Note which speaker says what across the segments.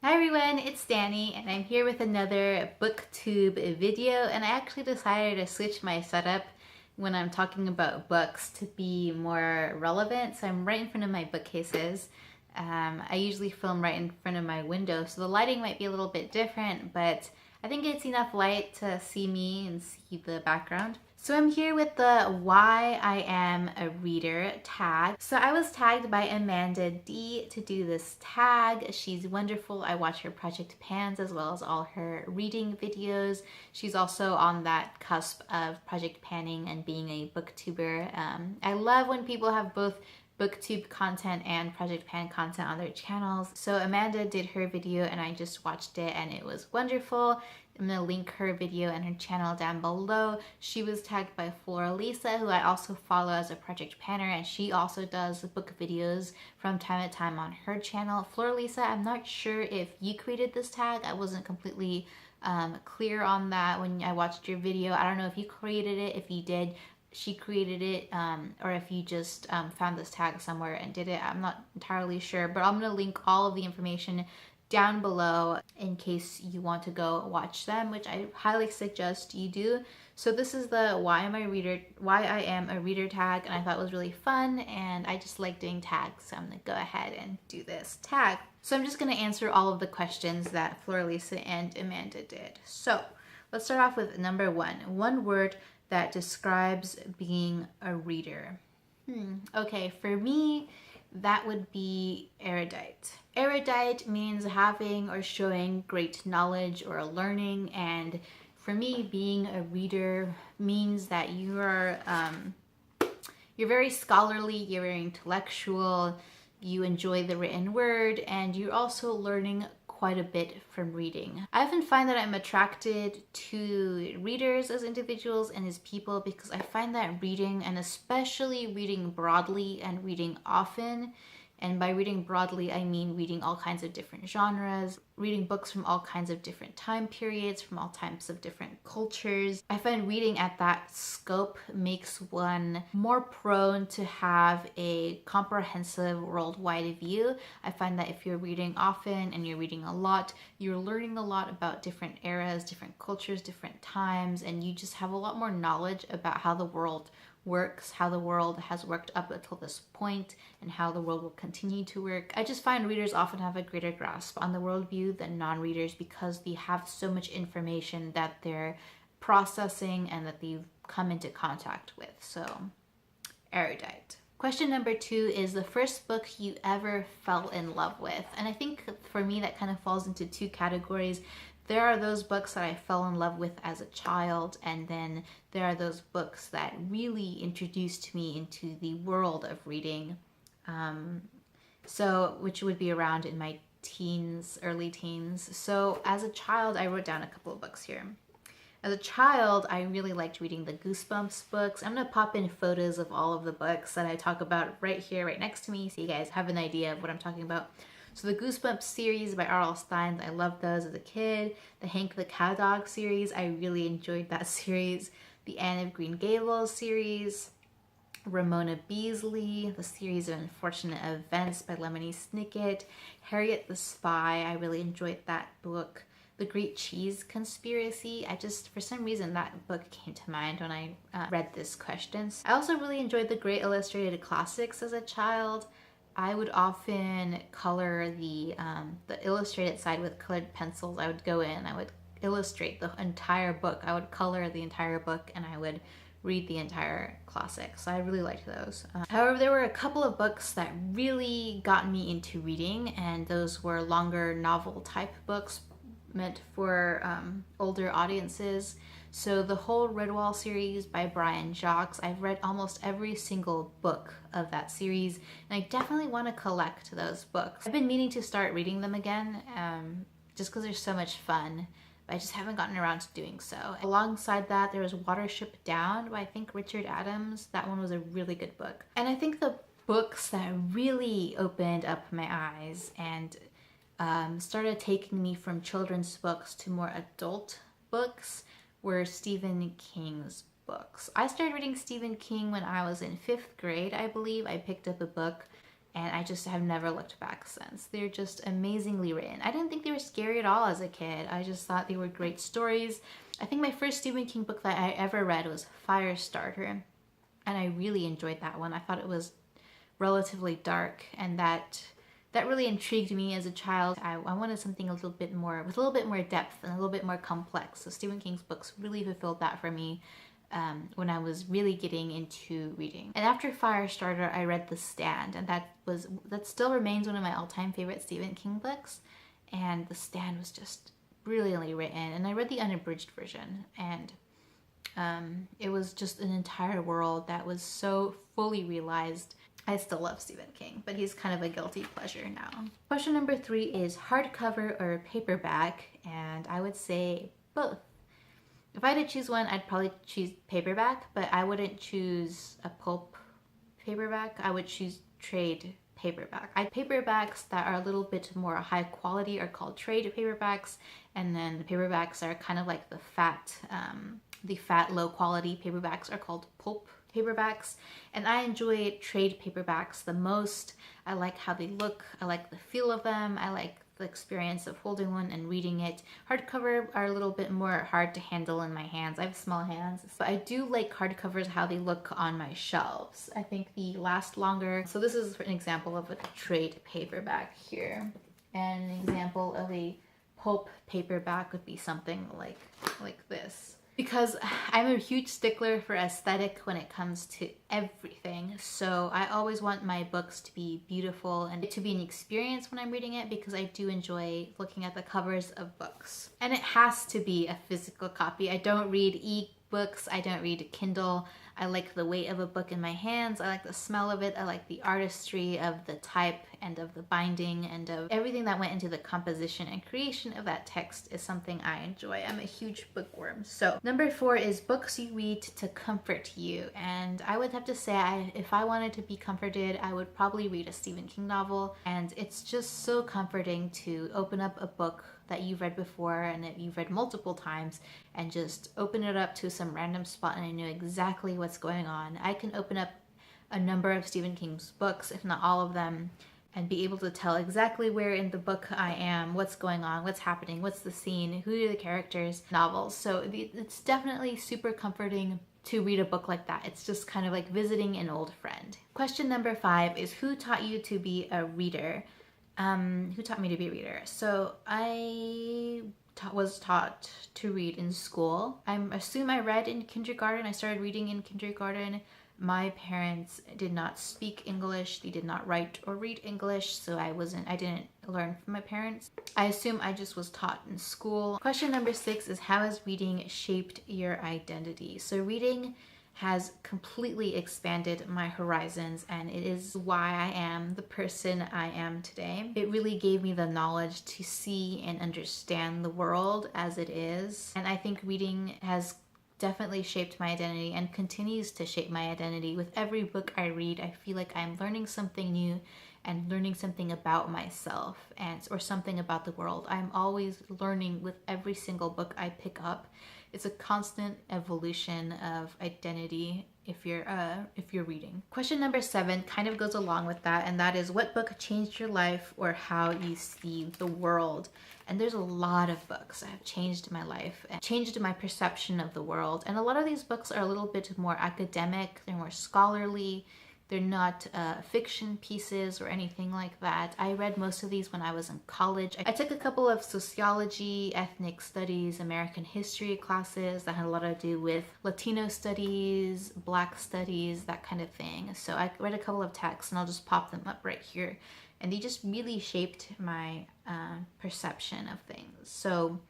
Speaker 1: Hi everyone, it's Dani and I'm here with another Booktube video, and I actually decided to switch my setup when I'm talking about books to be more relevant. So I'm right in front of my bookcases. I usually film right in front of my window, so the lighting might be a little bit different, but I think it's enough light to see me and see the background. So I'm here with the Why I Am a Reader tag. So I was tagged by Amanda D to do this tag. She's wonderful. I watch her Project Pans as well as all her reading videos. She's also on that cusp of project panning and being a booktuber. I love when people have both booktube content and project pan content on their channels. So Amanda did her video and I just watched it and it was wonderful. I'm gonna link her video and her channel down below. She was tagged by Floralisa, who I also follow as a project panner, and she also does book videos from time to time on her channel. Floralisa, I'm not sure if you created this tag. I wasn't completely clear on that when I watched your video. I don't know if you created it. If you did, she created it, or if you just found this tag somewhere and did it. I'm not entirely sure, but I'm gonna link all of the information down below in case you want to go watch them, which I highly suggest you do. So this is the Why I Am a Reader tag, and I thought it was really fun, and I just like doing tags, so I'm gonna go ahead and do this tag. So I'm just gonna answer all of the questions that Floralisa and Amanda did. So let's start off with number one word that describes being a reader. Okay, for me, that would be erudite. Erudite means having or showing great knowledge or learning, and for me, being a reader means that you're very scholarly, you're very intellectual, you enjoy the written word, and you're also learning quite a bit from reading. I often find that I'm attracted to readers as individuals and as people because I find that reading, and especially reading broadly and reading often, and by reading broadly, I mean reading all kinds of different genres, reading books from all kinds of different time periods, from all types of different cultures. I find reading at that scope makes one more prone to have a comprehensive worldwide view. I find that if you're reading often and you're reading a lot, you're learning a lot about different eras, different cultures, different times, and you just have a lot more knowledge about how the world works, how the world has worked up until this point, and how the world will continue to work. I just find readers often have a greater grasp on the worldview than non-readers because they have so much information that they're processing and that they've come into contact with. So, erudite. Question number 2 is the first book you ever fell in love with. And I think for me that kind of falls into two categories. There are those books that I fell in love with as a child, and then there are those books that really introduced me into the world of reading, which would be around in my teens, early teens. So as a child, I wrote down a couple of books here. As a child, I really liked reading the Goosebumps books. I'm going to pop in photos of all of the books that I talk about right here, right next to me, so you guys have an idea of what I'm talking about. So the Goosebumps series by R.L. Stine, I loved those as a kid. The Hank the Cowdog series, I really enjoyed that series. The Anne of Green Gables series. Ramona Beasley, the series of Unfortunate Events by Lemony Snicket. Harriet the Spy, I really enjoyed that book. The Great Cheese Conspiracy, for some reason that book came to mind when I read this question. I also really enjoyed the Great Illustrated Classics as a child. I would often color the illustrated side with colored pencils. I would go in, I would illustrate the entire book. I would color the entire book and I would read the entire classic. So I really liked those. However, there were a couple of books that really got me into reading, and those were longer novel type books meant for older audiences. So the whole Redwall series by Brian Jacques, I've read almost every single book of that series, and I definitely want to collect those books. I've been meaning to start reading them again, just because they're so much fun, but I just haven't gotten around to doing so. Alongside that, there was Watership Down by, I think, Richard Adams. That one was a really good book. And I think the books that really opened up my eyes and started taking me from children's books to more adult books were Stephen King's books. I started reading Stephen King when I was in 5th grade, I believe. I picked up a book and I just have never looked back since. They're just amazingly written. I didn't think they were scary at all as a kid. I just thought they were great stories. I think my first Stephen King book that I ever read was Firestarter, and I really enjoyed that one. I thought it was relatively dark, and that really intrigued me as a child. I wanted something a little bit more, with a little bit more depth and a little bit more complex. So Stephen King's books really fulfilled that for me when I was really getting into reading. And after Firestarter, I read The Stand, and that still remains one of my all-time favorite Stephen King books. And The Stand was just brilliantly written, and I read the unabridged version, and it was just an entire world that was so fully realized. I still love Stephen King, but he's kind of a guilty pleasure now. Question number 3 is hardcover or paperback, and I would say both. If I had to choose one, I'd probably choose paperback, but I wouldn't choose a pulp paperback. I would choose trade paperback. Paperbacks that are a little bit more high quality are called trade paperbacks, and then the paperbacks are kind of like the fat low quality paperbacks are called pulp paperbacks. And I enjoy trade paperbacks the most. I like how they look, I like the feel of them, I like the experience of holding one and reading it. Hardcover are a little bit more hard to handle in my hands. I have small hands, but I do like hardcovers, how they look on my shelves. I think they last longer. So this is an example of a trade paperback here, and an example of a pulp paperback would be something like this. Because I'm a huge stickler for aesthetic when it comes to everything, so I always want my books to be beautiful and to be an experience when I'm reading it, because I do enjoy looking at the covers of books. And it has to be a physical copy. I don't read e-books, I don't read Kindle. I like the weight of a book in my hands, I like the smell of it, I like the artistry of the type and of the binding and of everything that went into the composition and creation of that text is something I enjoy. I'm a huge bookworm. So number 4 is books you read to comfort you, and I would have to say if I wanted to be comforted, I would probably read a Stephen King novel, and it's just so comforting to open up a book that you've read before and that you've read multiple times and just open it up to some random spot and I know exactly what's going on. I can open up a number of Stephen King's books, if not all of them, and be able to tell exactly where in the book I am, what's going on, what's happening, what's the scene, who are the characters, novels. So it's definitely super comforting to read a book like that. It's just kind of like visiting an old friend. Question number 5 is who taught you to be a reader? Who taught me to be a reader? So I was taught to read in school. I assume I read in kindergarten. I started reading in kindergarten. My parents did not speak English. They did not write or read English, so I didn't learn from my parents. I assume I just was taught in school. Question number 6 is how has reading shaped your identity? So reading has completely expanded my horizons, and it is why I am the person I am today. It really gave me the knowledge to see and understand the world as it is, and I think reading has definitely shaped my identity and continues to shape my identity. With every book I read, I feel like I'm learning something new and learning something about myself or something about the world. I'm always learning with every single book I pick up. It's a constant evolution of identity if you're reading. Question number 7 kind of goes along with that, and that is what book changed your life or how you see the world? And there's a lot of books that have changed my life and changed my perception of the world. And a lot of these books are a little bit more academic, they're more scholarly, they're not fiction pieces or anything like that. I read most of these when I was in college. I took a couple of sociology, ethnic studies, American history classes that had a lot to do with Latino studies, Black studies, that kind of thing. So I read a couple of texts and I'll just pop them up right here. And they just really shaped my perception of things. So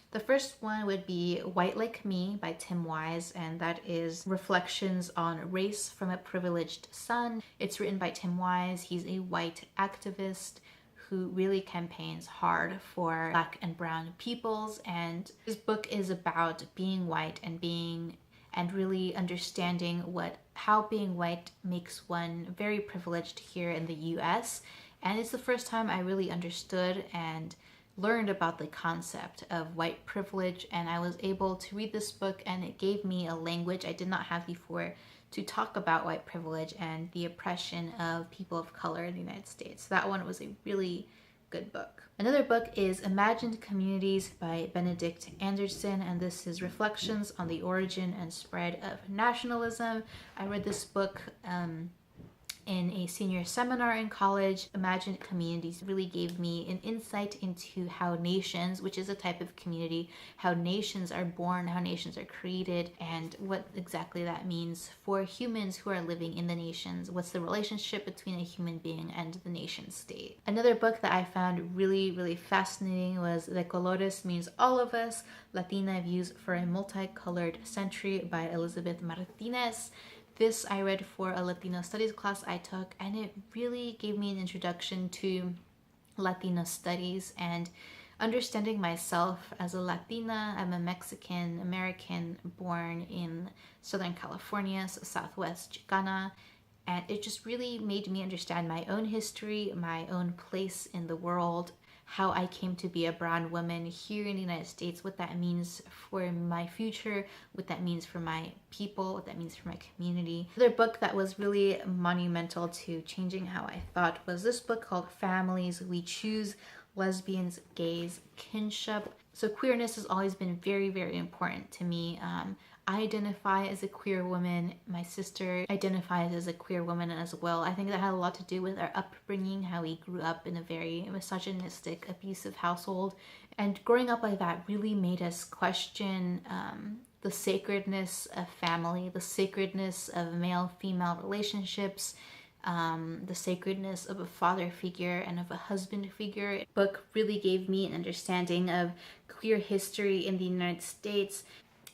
Speaker 1: the first one would be White Like Me by Tim Wise, and that is reflections on race from a privileged son. It's written by Tim Wise. He's a white activist who really campaigns hard for Black and brown peoples, and his book is about being white and really understanding how being white makes one very privileged here in the US. And it's the first time I really understood and learned about the concept of white privilege, and I was able to read this book and it gave me a language I did not have before to talk about white privilege and the oppression of people of color in the United States. That one was a really good book. Another book is Imagined Communities by Benedict Anderson, and this is reflections on the origin and spread of nationalism. I read this book in a senior seminar in college. Imagined Communities really gave me an insight into how nations, which is a type of community, how nations are born, how nations are created, and what exactly that means for humans who are living in the nations. What's the relationship between a human being and the nation state? Another book that I found really fascinating was De Colores Means All of Us, Latina Views for a Multicolored Century by Elizabeth Martinez. This I read for a Latino studies class I took, and it really gave me an introduction to Latino studies and understanding myself as a Latina. I'm a Mexican American born in Southern California, so Southwest Chicana, and it just really made me understand my own history, my own place in the world, how I came to be a brown woman here in the United States, what that means for my future, what that means for my people, what that means for my community. Another book that was really monumental to changing how I thought was this book called Families We Choose, Lesbians, Gays, Kinship. So queerness has always been very important to me. I identify as a queer woman. My sister identifies as a queer woman as well. I think that had a lot to do with our upbringing, how we grew up in a very misogynistic, abusive household. And growing up like that really made us question the sacredness of family, the sacredness of male-female relationships, the sacredness of a father figure and of a husband figure. The book really gave me an understanding of queer history in the United States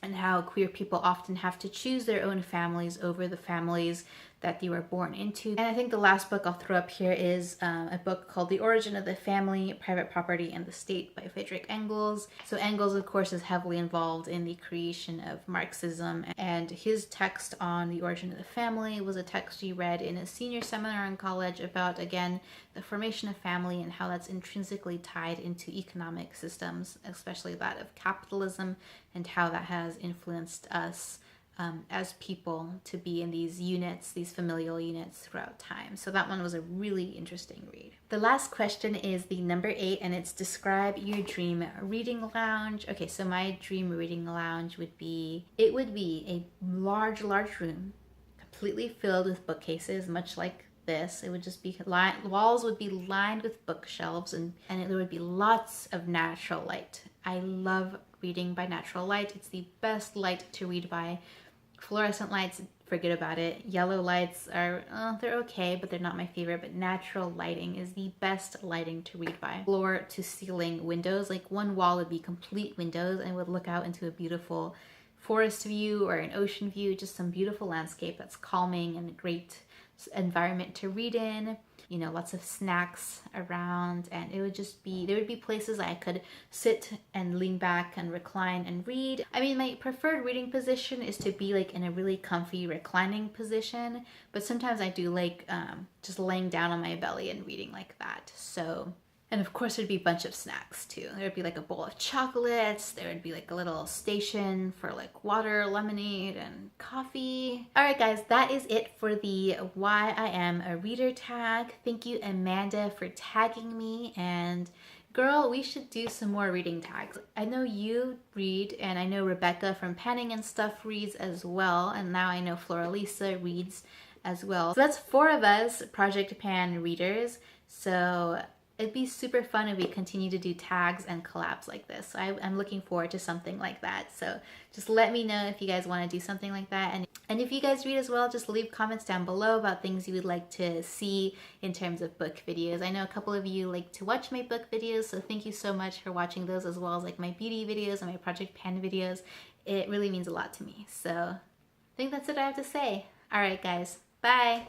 Speaker 1: and how queer people often have to choose their own families over the families that they were born into. And I think the last book I'll throw up here is a book called The Origin of the Family, Private Property and the State by Friedrich Engels. So Engels, of course, is heavily involved in the creation of Marxism, and his text on the origin of the family was a text he read in a senior seminar in college about, again, the formation of family and how that's intrinsically tied into economic systems, especially that of capitalism, and how that has influenced us as people to be in these units, these familial units throughout time. So that one was a really interesting read. The last question is the number 8, and it's describe your dream reading lounge. Okay, so my dream reading lounge would be, it would be a large room completely filled with bookcases, much like this. It would just be walls would be lined with bookshelves, and there would be lots of natural light. I love reading by natural light. It's the best light to read by. Fluorescent lights, forget about it. Yellow lights are, they're okay, but they're not my favorite. But natural lighting is the best lighting to read by. Floor to ceiling windows, like one wall would be complete windows and would look out into a beautiful forest view or an ocean view, just some beautiful landscape that's calming and a great environment to read in. You know, lots of snacks around, and it would just be, there would be places I could sit and lean back and recline and read. I mean, my preferred reading position is to be like in a really comfy reclining position, but sometimes I do like just laying down on my belly and reading like that. So, and of course there'd be a bunch of snacks too. There'd be like a bowl of chocolates, there would be like a little station for like water, lemonade, and coffee. All right guys, that is it for the Why I Am a Reader tag. Thank you Amanda for tagging me, and girl, we should do some more reading tags. I know you read, and I know Rebecca from Panning and Stuff reads as well, and now I know Floralisa reads as well. So that's 4 of us Project Pan readers. So it'd be super fun if we continue to do tags and collabs like this. So I'm looking forward to something like that. So just let me know if you guys want to do something like that. And if you guys read as well, just leave comments down below about things you would like to see in terms of book videos. I know a couple of you like to watch my book videos, so thank you so much for watching those, as well as like my beauty videos and my Project Pan videos. It really means a lot to me. So I think that's it I have to say. All right guys, bye.